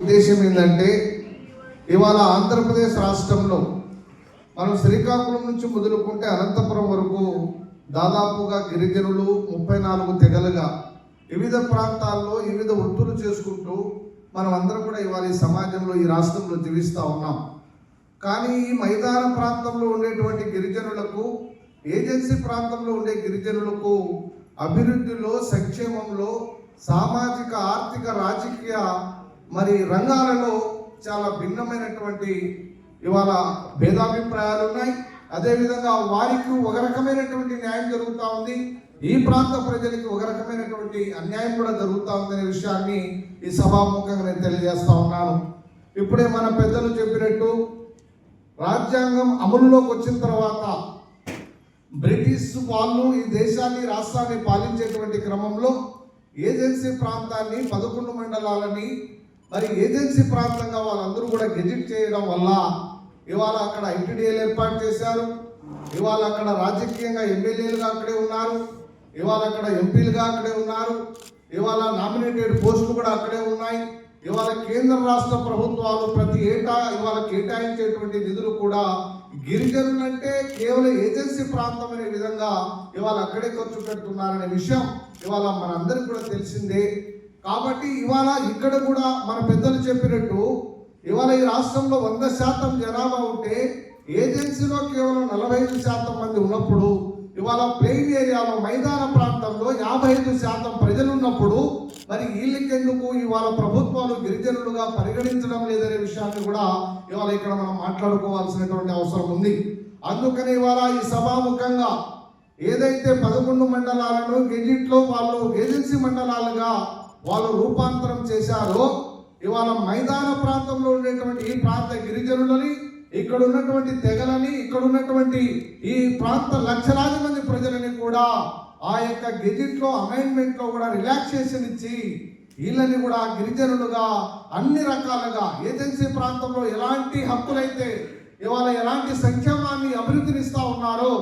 ఉద్దేశం ఏంటంటే ఇవాళ ఆంధ్రప్రదేశ్ రాష్ట్రంలో మనం శ్రీకాకుళం నుంచి మొదలుకుంటే అనంతపురం వరకు దాదాపుగా గిరిజనులు 34 తెగలుగా వివిధ ప్రాంతాల్లో వివిధ వృత్తులు చేసుకుంటూ మనం అందరం కూడా ఇవాళ ఈ సమాజంలో ఈ రాష్ట్రంలో జీవిస్తూ ఉన్నాం. కానీ ఈ మైదాన ప్రాంతంలో ఉండేటువంటి గిరిజనులకు, ఏజెన్సీ ప్రాంతంలో ఉండే గిరిజనులకు అభివృద్ధిలో, సంక్షేమంలో, సామాజిక, ఆర్థిక, రాజకీయ రంగాలలో చాలా భిన్నమైనటువంటి ఇవాళ భేదాభిప్రాయాలు ఉన్నాయి. అదేవిధంగా వారికి ఒక రకమైనటువంటి న్యాయం జరుగుతూ ఉంది, ఈ ప్రాంత ప్రజలకి ఒక రకమైనటువంటి అన్యాయం కూడా జరుగుతూ ఉందనే విషయాన్ని ఈ సభాముఖంగా నేను తెలియజేస్తా ఉన్నాను. ఇప్పుడే మన పెద్దలు చెప్పినట్టు రాజ్యాంగం అమలులోకి వచ్చిన తర్వాత బ్రిటిష్ వాళ్ళు ఈ దేశాన్ని, రాష్ట్రాన్ని పాలించేటువంటి క్రమంలో ఏజెన్సీ ప్రాంతాన్ని 11 మండలాలని ఏజెన్సీ ప్రాంతంగా వాళ్ళందరూ కూడా గెజిట్ చేయడం వల్ల ఇవాళ అక్కడ ఐటీడీఏలు ఏర్పాటు చేశారు. ఇవాళ అక్కడ రాజకీయంగా ఎమ్మెల్యేలుగా అక్కడే ఉన్నారు, ఇవాళ అక్కడ ఎంపీలుగా అక్కడే ఉన్నారు, ఇవాళ నామినేటెడ్ పోస్టులు కూడా అక్కడే ఉన్నాయి. ఇవాళ కేంద్ర రాష్ట్ర ప్రభుత్వాలు ప్రతి ఏటా ఇవాళ కేటాయించేటువంటి నిధులు కూడా గిరిజనులంటే కేవలం ఏజెన్సీ ప్రాంతం అనే విధంగా ఇవాళ అక్కడే ఖర్చు పెడుతున్నారనే విషయం ఇవాళ మనందరికీ కూడా తెలిసిందే. కాబట్టి ఇవాళ ఇక్కడ కూడా మన పెద్దలు చెప్పినట్టు ఇవాళ ఈ రాష్ట్రంలో 100% జనాభా ఉంటే ఏజెన్సీలో కేవలం 45% మంది ఉన్నప్పుడు, ఇవాళ ప్లెయిన్ ఏరియాలో మైదాన ప్రాంతంలో 55% ప్రజలు ఉన్నప్పుడు వీళ్ళకెందుకు ఇవాళ ప్రభుత్వాలు గిరిజనులుగా పరిగణించడం లేదనే విషయాన్ని కూడా ఇవాళ ఇక్కడ మనం మాట్లాడుకోవాల్సినటువంటి అవసరం ఉంది. అందుకని ఇవాళ ఈ సభాముఖంగా ఏదైతే 11 మండలాలను గెజిట్లో వాళ్ళు ఏజెన్సీ మండలాలుగా వాళ్ళు రూపాంతరం చేశారో, ఇవాళ మైదాన ప్రాంతంలో ఉండేటువంటి ఈ ప్రాంత గిరిజనులని, ఇక్కడ ఉన్నటువంటి తెగలని, ఇక్కడ ఉన్నటువంటి ఈ ప్రాంత లక్షలాది మంది ప్రజలని కూడా ఆ యొక్క గెజిట్లో అమైన్మెంట్ లో కూడా రిలాక్సేషన్ ఇచ్చి వీళ్ళని కూడా గిరిజనులుగా అన్ని రకాలుగా ఏజెన్సీ ప్రాంతంలో ఎలాంటి హక్కులైతే ఇవాళ ఎలాంటి సంక్షేమాన్ని అభివృద్ధినిస్తా ఉన్నారో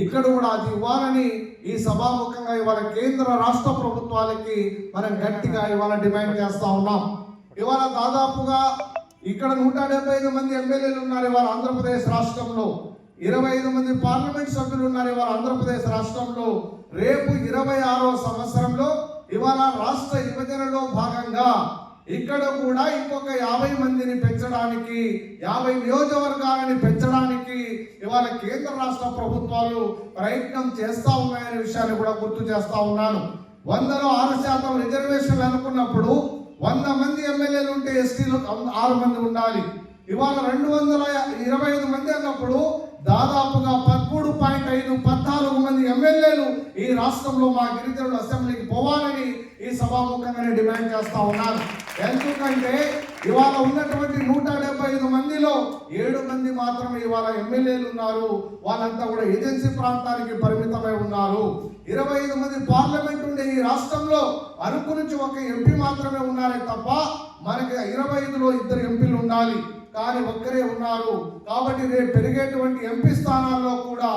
ఇక్కడ కూడా అది ఇవ్వాలని ఈ సభాముఖంగా ఇవాళ కేంద్ర రాష్ట్ర ప్రభుత్వాలకి మనం గట్టిగా ఇవాళ డిమాండ్ చేస్తా ఉన్నాం. ఇవాళ దాదాపుగా ఇక్కడ 175 మంది ఎమ్మెల్యేలు ఉన్నారు ఇవాళ ఆంధ్రప్రదేశ్ రాష్ట్రంలో, 25 మంది పార్లమెంట్ సభ్యులు ఉన్నారు ఇవాళ ఆంధ్రప్రదేశ్ రాష్ట్రంలో. రేపు 26వ సంవత్సరంలో ఇవాళ రాష్ట్ర విభజనలో భాగంగా ఇక్కడ కూడా ఇంకొక 50 మందిని పెంచడానికి, 50 నియోజకవర్గాలని పెంచడానికి ఇవాళ కేంద్ర రాష్ట్ర ప్రభుత్వాలు ప్రయత్నం చేస్తా ఉన్నాయనే విషయాన్ని కూడా గుర్తు చేస్తా ఉన్నాను. 100లో 6% రిజర్వేషన్లు అనుకున్నప్పుడు 100 మంది ఎమ్మెల్యేలు ఉంటే ఎస్టీలు 6 మంది ఉండాలి. ఇవాళ 225 మంది అన్నప్పుడు దాదాపుగా 13.5 14 మంది ఎమ్మెల్యేలు ఈ రాష్ట్రంలో మా గిరిజనులు అసెంబ్లీకి పోవాలని ఈ సభాముఖంగానే డిమాండ్ చేస్తా ఉన్నారు. ఎందుకంటే ఇవాళ ఉన్నటువంటి 175 మందిలో 7 మంది మాత్రమే ఇవాళ ఎమ్మెల్యేలు ఉన్నారు, వాళ్ళంతా కూడా ఏజెన్సీ ప్రాంతానికి పరిమితమై ఉన్నారు. 25 మంది పార్లమెంట్ ఉండే ఈ రాష్ట్రంలో అరకు నుంచి ఒక ఎంపీ మాత్రమే ఉన్నారే తప్ప మనకి 25లో 2 ఎంపీలు ఉండాలి, కానీ ఒక్కరే ఉన్నారు. కాబట్టి రేపు పెరిగేటువంటి ఎంపీ స్థానాల్లో కూడా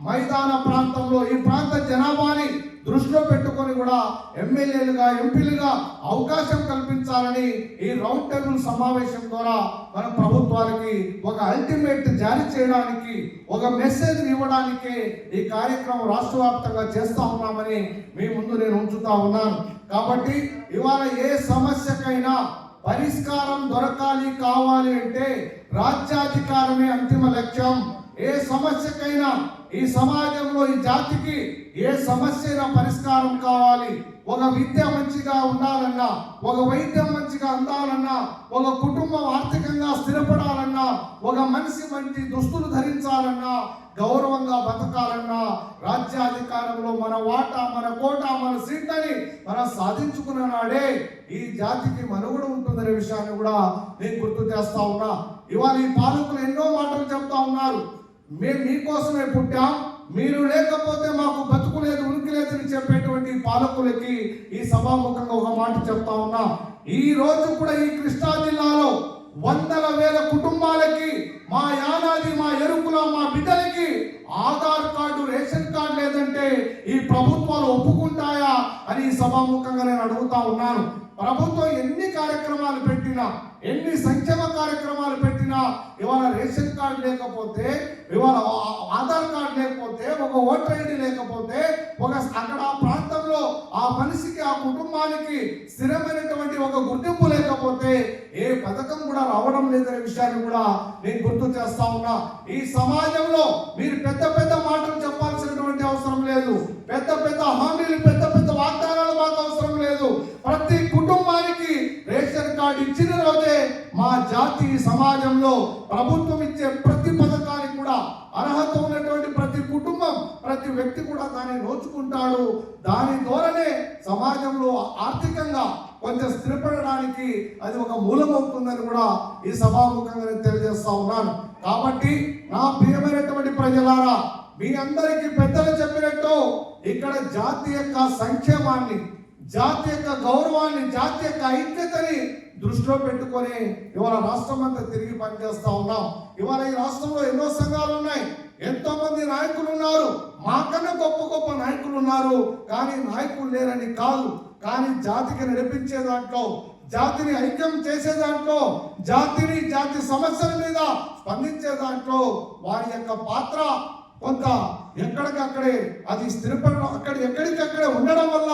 మైదాన ప్రాంతంలో ఈ ప్రాంత జనాభాని దృష్టిలో పెట్టుకొని కూడా ఎమ్మెల్యేలుగా, ఎంపీలుగా అవకాశం కల్పించాలని ఈ రౌండ్ టేబుల్ సమావేశం ద్వారా మన ప్రభుత్వానికి ఒక అల్టిమేట్ జారీ చేయడానికి, ఒక మెసేజ్ ఇవ్వడానికి ఈ కార్యక్రమం రాష్ట్ర వ్యాప్తంగా చేస్తా ఉన్నామని మీ ముందు నేను ఉంచుతా ఉన్నాను. కాబట్టి ఇవాళ ఏ సమస్యకైనా పరిష్కారం దొరకాలి, కావాలి అంటే రాజ్యాధికారమే అంతిమ లక్ష్యం. ఏ సమస్యకైనా ఈ సమాజంలో ఈ జాతికి ఏ సమస్య పరిష్కారం కావాలి, ఒక విద్య మంచిగా ఉండాలన్నా, ఒక వైద్యం మంచిగా అందాలన్నా, ఒక కుటుంబం ఆర్థికంగా స్థిరపడాలన్నా, ఒక మనిషి మంచి దుస్తులు ధరించాలన్నా, గౌరవంగా బతకాలన్నా రాజ్యాధికారంలో మన వాటా, మన కోట, మన సీట్లని మనం సాధించుకున్న నాడే ఈ జాతికి మనుగడ ఉంటుందనే విషయాన్ని కూడా నేను గుర్తు చేస్తా ఉన్నా. ఇవాళ ఈ పాలకులు ఎన్నో మాటలు చెప్తా ఉన్నారు, మేము మీకోసమే పుట్టాం, మీరు లేకపోతే మాకు బతుకు లేదు, ఉనికి లేదని చెప్పేటువంటి పాలకులకి ఈ సభాముఖంగా ఒక మాట చెప్తా ఉన్నా. ఈ రోజు కూడా ఈ కృష్ణా జిల్లాలో 100,000 కుటుంబాలకి, మా యానాది, మా ఎరుకుల, మా బిడ్డలకి ఆధార్ కార్డు, రేషన్ కార్డు లేదంటే ఈ ప్రభుత్వాలు ఒప్పుకుంటాయా అని సభాముఖంగా నేను అడుగుతా ఉన్నాను. ప్రభుత్వం ఎన్ని కార్యక్రమాలు పెట్టినా, ఎన్ని సంక్షేమ కార్యక్రమాలు పెట్టినా ఇవాళ రేషన్ కార్డు లేకపోతే, ఇవాళ ఆధార్ కార్డు లేకపోతే, ఒక ఓటర్ ఐడి లేకపోతే, అక్కడ ఆ ప్రాంతంలో ఆ మనిషికి, ఆ కుటుంబానికి స్థిరమైనటువంటి ఒక గుర్తింపు లేకపోతే ఏ పథకం కూడా రావడం లేదనే విషయాన్ని కూడా నేను గుర్తు చేస్తా ఉన్నా. ఈ సమాజంలో మీరు పెద్ద పెద్ద మాటలు చెప్పాల్సినటువంటి అవసరం లేదు, పెద్ద పెద్ద హామీలు, పెద్ద పెద్ద వాగ్దానాలు మాకు అవసరం లేదు. ప్రతి కుటుంబానికి రేషన్ కార్డు ఇచ్చిన రోజే మా జాతి సమాజంలో ప్రభుత్వం ఇచ్చే ప్రతి పథకానికి కూడా అర్హత ఉన్నటువంటి ప్రతి కుటుంబం, ప్రతి వ్యక్తి కూడా దాన్ని నోచుకుంటాడు. దాని ద్వారానే సమాజంలో ఆర్థికంగా కొంచెం స్థిరపడడానికి అది ఒక మూలమవుతుందని కూడా ఈ సభాముఖంగా నేను తెలియజేస్తా ఉన్నాను. కాబట్టి నా ప్రియమైనటువంటి ప్రజలారా, మీ అందరికీ పెద్దలు చెప్పినట్టు ఇక్కడ జాతి యొక్క సంక్షేమాన్ని, జాతి యొక్క గౌరవాన్ని, జాతి యొక్క ఐక్యతని దృష్టిలో పెట్టుకొని ఇవాళ రాష్ట్రం అంతా తిరిగి పనిచేస్తా ఉన్నాం. ఇవాళ ఈ రాష్ట్రంలో ఎన్నో సంఘాలు ఉన్నాయి, ఎంతో మంది నాయకులు ఉన్నారు, మాకన్నా గొప్ప గొప్ప నాయకులు ఉన్నారు. కానీ నాయకులు లేరని కాదు, కానీ జాతికి నడిపించే దాంట్లో, జాతిని ఐక్యం చేసే దాంట్లో, జాతిని, జాతి సమస్యల మీద స్పందించే దాంట్లో వారి యొక్క పాత్ర కొంత ఎక్కడికక్కడే అది స్థిరపడడం, ఎక్కడికక్కడే ఉండడం వల్ల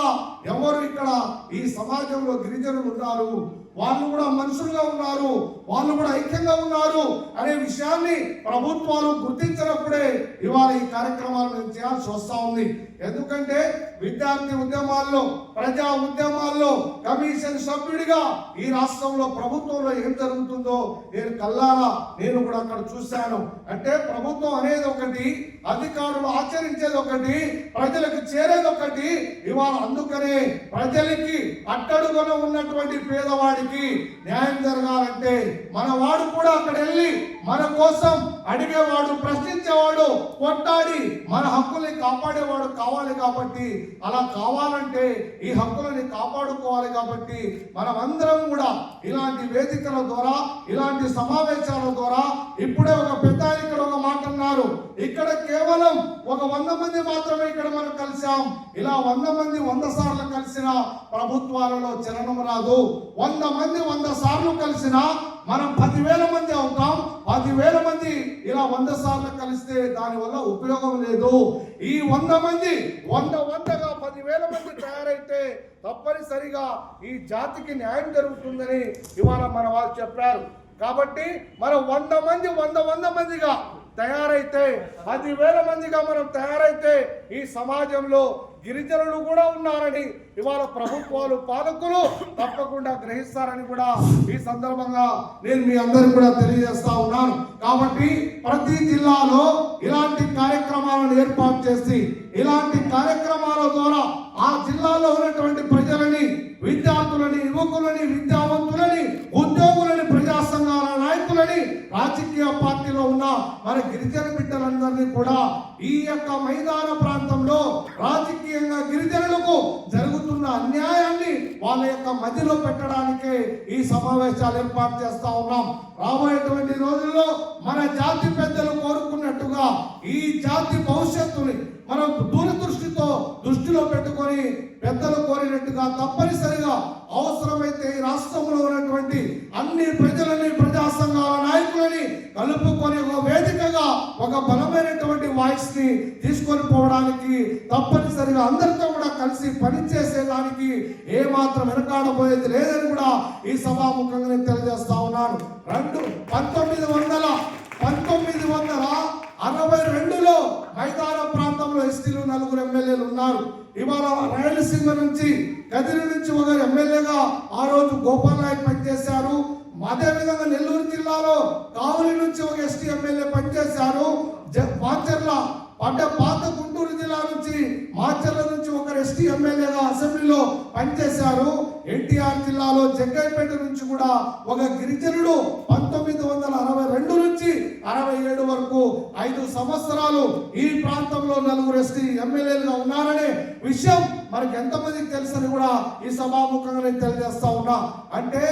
ఎవరు ఇక్కడ ఈ సమాజంలో గిరిజనులు ఉన్నారు, వాళ్ళు కూడా మనుషులుగా ఉన్నారు, వాళ్ళు కూడా ఐక్యంగా ఉన్నారు అనే విషయాన్ని ప్రభుత్వాలు గుర్తించినప్పుడే ఇవాళ ఈ కార్యక్రమాలు మేము చేయాల్సి వస్తూ ఉంది. ఎందుకంటే విద్యార్థి ఉద్యమాల్లో, ప్రజా ఉద్యమాల్లో కమిషన్ సభ్యుడిగా ఈ రాష్ట్రంలో ప్రభుత్వంలో ఏం జరుగుతుందో నేను కల్లారా నేను కూడా అక్కడ చూశాను. అంటే ప్రభుత్వం అనేది ఒకటి, అధికారులు ఆచరించేది ఒకటి, ప్రజలకు చేరేది ఒకటి. ఇవాళ అందుకనే ప్రజలకి అట్టడుగున ఉన్నటువంటి పేదవాడికి న్యాయం జరగాలంటే మన వాడు కూడా అక్కడ వెళ్ళి మన కోసం అడిగేవాడు, ప్రశ్నించేవాడు, కొట్టాడి మన హక్కుల్ని కాపాడేవాడు కావాలి. కాబట్టి అలా కావాలంటే ఈ హక్కులని కాపాడుకోవాలి. కాబట్టి మనం అందరం కూడా ఇలాంటి వేదికల ద్వారా, ఇలాంటి సమావేశాల ద్వారా, ఇప్పుడే ఒక పెద్ద ఇక్కడ ఒక మాట అన్నారు, ఇక్కడ కేవలం ఒక 100 మంది మాత్రమే ఇక్కడ మనం కలిసాం. ఇలా 100 మంది 100 సార్లు కలిసిన ప్రభుత్వాలలో చలనం రాదు. 100 మంది 100 సార్లు కలిసినా మనం 10,000 మంది అవుతాం. 10,000 మంది ఇలా 100 సార్లు కలిస్తే దానివల్ల ఉపయోగం లేదు. ఈ 100 మంది 100గా 10,000 మంది తయారైతే తప్పనిసరిగా ఈ జాతికి న్యాయం జరుగుతుందని ఇవాళ మన వాళ్ళు చెప్పారు. కాబట్టి మనం 100 మంది 100 మందిగా తయారైతే, 10,000 మందిగా మనం తయారైతే ఈ సమాజంలో గిరిజనులు కూడా ఉన్నారని ఇవాళ ప్రభుత్వాలు, పాలకులు తప్పకుండా గ్రహిస్తారని కూడా ఈ సందర్భంగా నేను మీ అందరికీ కూడా తెలియజేస్తా ఉన్నాను. కాబట్టి ప్రతి జిల్లాలో ఇలాంటి కార్యక్రమాలను ఏర్పాటు చేసి, ఇలాంటి కార్యక్రమాల ద్వారా ఆ జిల్లాలో ఉన్నటువంటి ప్రజలని, విద్యార్థులని, యువకులని, విద్యావంతులని, ఉద్యోగులని, ప్రజా సంఘాల నాయకులని, రాజకీయ పార్టీలో ఉన్న మన గిరిజన బిడ్డలందరినీ కూడా ఈ యొక్క మైదాన ప్రాంతంలో రాజకీయంగా గిరిజనులకు జరుగుతున్న అన్యాయాన్ని వాళ్ళ యొక్క మధ్యలో పెట్టడానికే ఈ సమావేశాలు ఏర్పాటు చేస్తా ఉన్నాం. రాబోయేటువంటి రోజుల్లో మన జాతి పెద్దలు కోరుకున్నట్టుగా ఈ జాతి భవిష్యత్తుని మనం దృష్టిలో పెట్టుకొని పెద్దలు కోరినట్టుగా తప్పనిసరిగా అవసరమైతే ఈ రాష్ట్రంలో ఉన్నటువంటి అన్ని ప్రజలని, ప్రజా సంఘాల నాయకులని కలుపుకొని ఒక వేదికగా ఒక బలమైనటువంటి వాయిస్ ని తీసుకొని పోవడానికి తప్పనిసరిగా అందరితో కూడా కలిసి పనిచేసేదానికి ఏమాత్రం వెనకాడబోయేది లేదని కూడా ఈ సభాముఖంగా నేను తెలియజేస్తా ఉన్నాను. 1962లో మైదాన ప్రాంతంలో ఎస్టీలు 4 ఎమ్మెల్యేలు ఉన్నారు. ఇవాళ రాయలసీమ నుంచి, కదిరి నుంచి ఒక ఎమ్మెల్యేగా ఆ రోజు గోపాల్ నాయక్ పనిచేశారు. అదేవిధంగా నెల్లూరు జిల్లాలో కావలి నుంచి ఒక ఎస్టీ ఎమ్మెల్యే పనిచేశారు. మాచర్ల పాత గుంటూరు జిల్లా నుంచి, మాచర్ల నుంచి ఒక ఎస్టీ ఎమ్మెల్యేగా అసెంబ్లీలో పనిచేశారు. ఎన్టీఆర్ జిల్లాలో జగ్గైపేట నుంచి కూడా ఒక గిరిజనుడు 1962 నుంచి 67 వరకు 5 సంవత్సరాలు ఈ ప్రాంతంలో 4 ఎస్టీ ఎమ్మెల్యేలుగా ఉన్నారనే విషయం మనకి ఎంతమందికి తెలుసని కూడా ఈ సభాముఖంగా నేను తెలియజేస్తా ఉన్నా. అంటే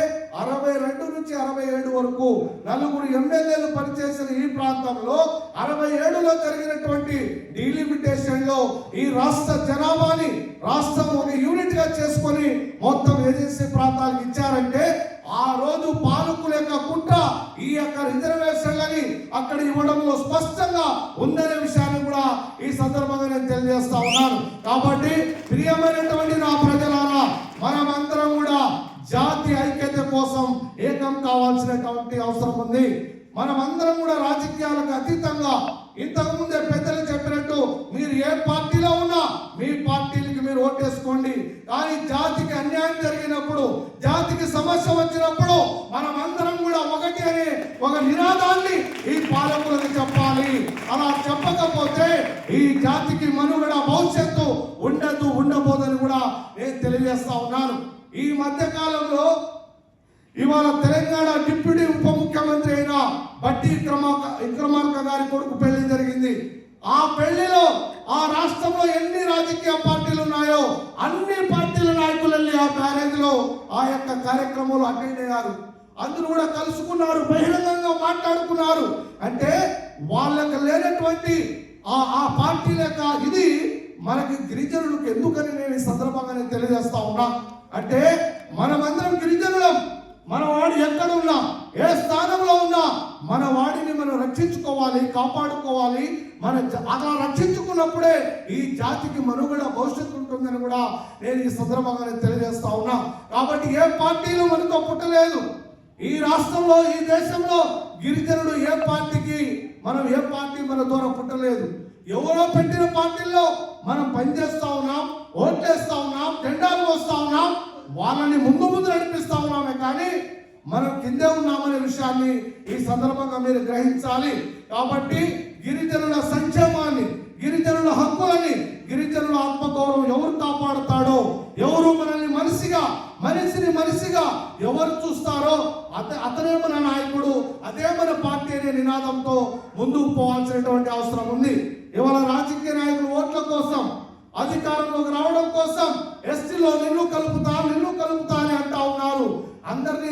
62 నుంచి 67 వరకు 4 ఎమ్మెల్యేలు పనిచేసిన ఈ ప్రాంతంలో 67లో జరిగినటువంటి డీలిమిటేషన్ లో ఈ రాష్ట్ర జనాభాని రాష్ట్రం ఒక యూనిట్ గా చేసుకొని మొత్తం ఏజెన్సీ ప్రాంతాలకు ఇచ్చారంటే ఆ రోజు పాలకుల యొక్క కుట్ర ఈ యొక్క రిజర్వేషన్లని అక్కడ ఇవ్వడంలో స్పష్టంగా ఉందనే విషయాన్ని కూడా ఈ సందర్భంగా నేను తెలియజేస్తా ఉన్నాను. కాబట్టి ప్రియమైనటువంటి నా ప్రజలారా, మనమందరం కూడా జాతి ఐక్యత కోసం ఏకం కావాల్సినటువంటి అవసరం ఉంది. మనమందరం కూడా రాజకీయాలకు అతీతంగా ఇంతకుముందే పెద్దలు చెప్పినట్టు మీరు ఏ పార్టీలో ఉన్నా మీ పార్టీలకి మీరు ఓటేసుకోండి. కానీ జాతికి అన్యాయం జరిగినప్పుడు, జాతికి సమస్య వచ్చినప్పుడు మనమందరం కూడా ఒకటి అనే ఒక నినాదాన్ని ఈ పాలకులకు చెప్పాలి. అలా చెప్పకపోతే ఈ జాతికి మనుగడ భవిష్యత్తు ఉండబోదని కూడా నేను తెలియజేస్తా ఉన్నాను. ఈ మధ్య కాలంలో ఇవాళ తెలంగాణ డిప్యూటీ ఉప ముఖ్యమంత్రి అయిన బట్టి విక్రమార్క గారి కొడుకు పెళ్లి జరిగింది. ఆ పెళ్లిలో ఆ రాష్ట్రంలో ఎన్ని రాజకీయ పార్టీలు ఉన్నాయో అన్ని పార్టీల నాయకులు వెళ్ళి ఆ మ్యారేజ్ లో ఆ యొక్క కార్యక్రమంలో అటెండ్ అయ్యారు. అందరూ కూడా కలుసుకున్నారు, బహిరంగంగా మాట్లాడుకున్నారు. అంటే వాళ్ళకి లేనటువంటి ఆ పార్టీల యొక్క ఇది మనకి గిరిజనులకు ఎందుకని నేను ఈ సందర్భంగా నేను తెలియజేస్తా ఉన్నా అంటే, మనమందరం గిరిజనులం. మన వాడు ఎక్కడ ఉన్నా, ఏ స్థానంలో ఉన్నా మన వాడిని మనం రక్షించుకోవాలి, కాపాడుకోవాలి. అలా రక్షించుకున్నప్పుడే ఈ జాతికి మనుగడ భవిష్యత్తు ఉంటుందని కూడా నేను ఈ సందర్భంగా తెలియజేస్తా ఉన్నా. కాబట్టి ఏ పార్టీలు మనతో పుట్టలేదు. ఈ రాష్ట్రంలో, ఈ దేశంలో గిరిజనుడు ఏ పార్టీ మన ద్వారా పుట్టలేదు. ఎవరో పెట్టిన పార్టీల్లో మనం పనిచేస్తా ఉన్నాం, ఓట్లేస్తా ఉన్నాం, జెండాలు మోస్తా ఉన్నాం, వాళ్ళని ముందు నడిపిస్తా ఉన్నామే. కానీ మనం కిందే ఉన్నామనే విషయాన్ని ఈ సందర్భంగా మీరు గ్రహించాలి. కాబట్టి గిరిజనుల సంక్షేమాన్ని, గిరిజనుల హక్కులని, గిరిజనుల ఆత్మగౌరవం ఎవరు కాపాడుతాడో, ఎవరు మనల్ని మనిషిని ఎవరు చూస్తారో అతనే మన నాయకుడు, అదే మన పార్టీ అనే నినాదంతో ముందుకు పోవాల్సినటువంటి అవసరం ఉంది. ఇవాళ రాజకీయ నాయకులు ఓట్ల కోసం, అధికారంలోకి రావడం కోసం ఎస్టీలో నిన్ను కలుపుతా అని అంటా ఉన్నారు. అందరినీ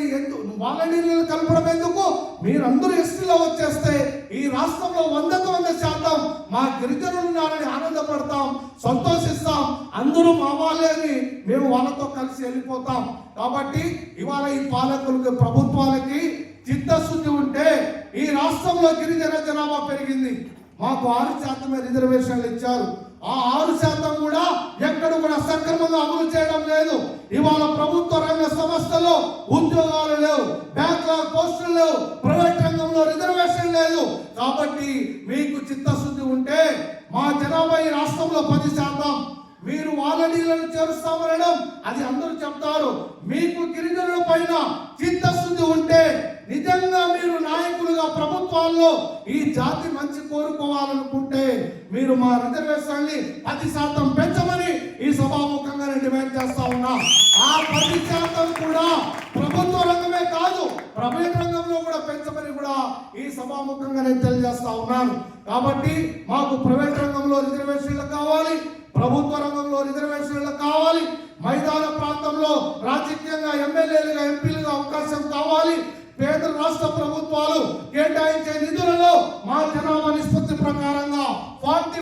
వాళ్ళని కలపడం ఎందుకు? మీరందరూ ఎస్టీలో వచ్చేస్తే ఈ రాష్ట్రంలో 100% మా గిరిజనులు ఉన్నారని ఆనందపడతాం, సంతోషిస్తాం. అందరూ మా వాళ్ళే అని మేము వాళ్ళతో కలిసి వెళ్ళిపోతాం. కాబట్టి ఇవాళ ఈ పాలకులకు, ప్రభుత్వాలకి చిత్తశుద్ధి ఉంటే ఈ రాష్ట్రంలో గిరిజన జనాభా పెరిగింది. మాకు 6% రిజర్వేషన్లు ఇచ్చారు. ఆ 6% కూడా ఎక్కడ కూడా సక్రమంగా అమలు చేయడం లేదు. ఇవాళ ప్రభుత్వ రంగ సంస్థలో ఉద్యోగాలు లేవు, బ్యాక్లాగ్ పోస్టులు లేవు, ప్రైవేట్ రంగంలో రిజర్వేషన్ లేదు. కాబట్టి మీకు చిత్తశుద్ధి ఉంటే మా జనాభా ఈ రాష్ట్రంలో 10%, మీరు వాలంటీర్లను చేరుస్తామనడం అది అందరూ చెప్తారు. మీకు గిరిజనుల పైన చిత్తశుద్ధి ఉంటే, నిజంగా మీరు నాయకులుగా ప్రభుత్వాల్లో ఈ జాతి మంచి కోరుకోవాలనుకుంటే మీరు మా రిజర్వేషన్ని 10% పెంచమని ఈ సభాముఖంగా నేను డిమాండ్ చేస్తా ఉన్నా. ఆ 10% కూడా ప్రభుత్వ రంగమే కాదు, ప్రైవేట్ రంగంలో కూడా పెంచమని కూడా ఈ సభాముఖంగా నేను తెలియజేస్తా ఉన్నాను. కాబట్టి మాకు ప్రైవేట్ రంగంలో రిజర్వేషన్లు కావాలి, ప్రభుత్వ రంగంలో రిజర్వేషన్లు కావాలి. మైదాన ప్రాంతంలో రాజకీయంగా ఎమ్మెల్యేలుగా, ఎంపీలుగా అవకాశం కావాలి. కేంద్ర రాష్ట్ర ప్రభుత్వాలు కేటాయించే నిధులలో మా జనాభా నిష్పత్తి ప్రకారంగా 40